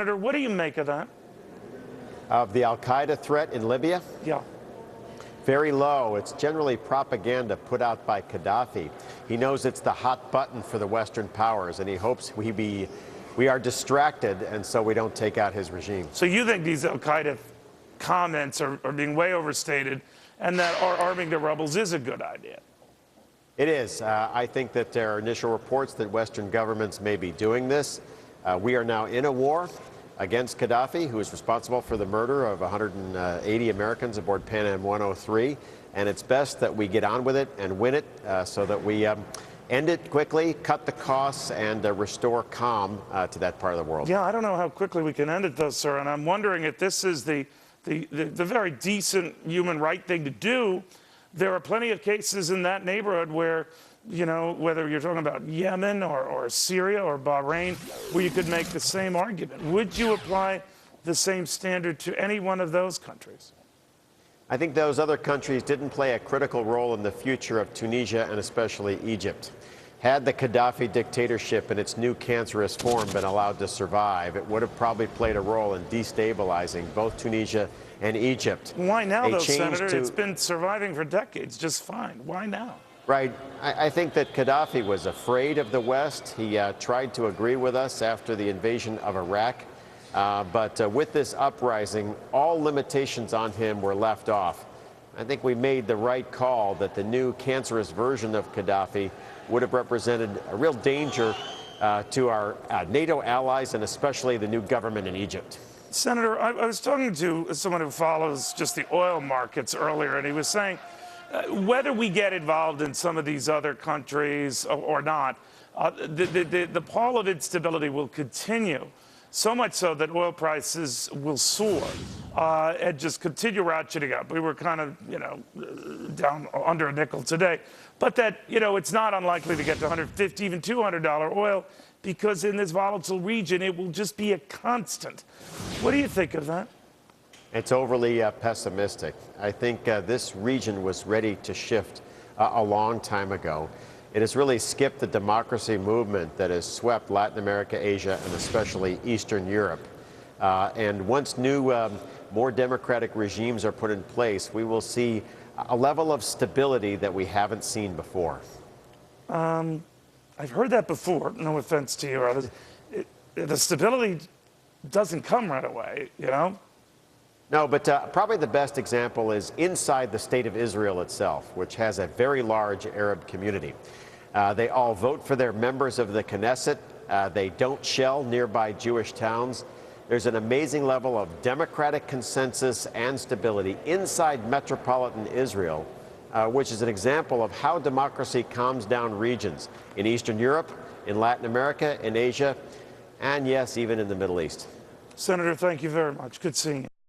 Senator, what do you make of that? Of the al-Qaeda threat in Libya? Yeah. Very low. It's generally propaganda put out by Gaddafi. He knows it's the hot button for the Western powers, and he hopes we are distracted, and so we don't take out his regime. So you think these al-Qaeda comments are being way overstated, and that arming the rebels is a good idea? It is. I think that there are initial reports that Western governments may be doing this. We are now in a war against Gaddafi, who is responsible for the murder of 180 Americans aboard Pan Am 103. And it's best that we get on with it and win it so that we end it quickly, cut the costs, and restore calm to that part of the world. Yeah, I don't know how quickly we can end it, though, sir. And I'm wondering if this is the very decent human right thing to do. There are plenty of cases in that neighborhood where, you know, whether you're talking about Yemen or Syria or Bahrain, where you could make the same argument. Would you apply the same standard to any one of those countries? I think those other countries didn't play a critical role in the future of Tunisia and especially Egypt. Had the Gaddafi dictatorship in its new cancerous form been allowed to survive, it would have probably played a role in destabilizing both Tunisia and Egypt. Why now, though, Senator? It's been surviving for decades just fine. Why now? Right. I think that Gaddafi was afraid of the West. He tried to agree with us after the invasion of Iraq. But with this uprising, all limitations on him were left off. I think we made the right call that the new cancerous version of Gaddafi would have represented a real danger to our NATO allies and especially the new government in Egypt. Senator, I was talking to someone who follows just the oil markets earlier, and he was saying whether we get involved in some of these other countries or not, the pall of instability will continue, so much so that oil prices will soar and just continue ratcheting up. We were kind of, you know, down under a nickel today. But that, you know, it's not unlikely to get to $150, even $200 oil, because in this volatile region, it will just be a constant. What do you think of that? It's overly pessimistic. I think this region was ready to shift a long time ago. It has really skipped the democracy movement that has swept Latin America, Asia, and especially Eastern Europe. And once new, more democratic regimes are put in place, we will see a level of stability that we haven't seen before. I've heard that before, no offense to you. The stability doesn't come right away, you know? No, but probably the best example is inside the state of Israel itself, which has a very large Arab community. They all vote for their members of the Knesset. They don't shell nearby Jewish towns. There's an amazing level of democratic consensus and stability inside metropolitan Israel, which is an example of how democracy calms down regions in Eastern Europe, in Latin America, in Asia, and yes, even in the Middle East. Senator, thank you very much. Good seeing you.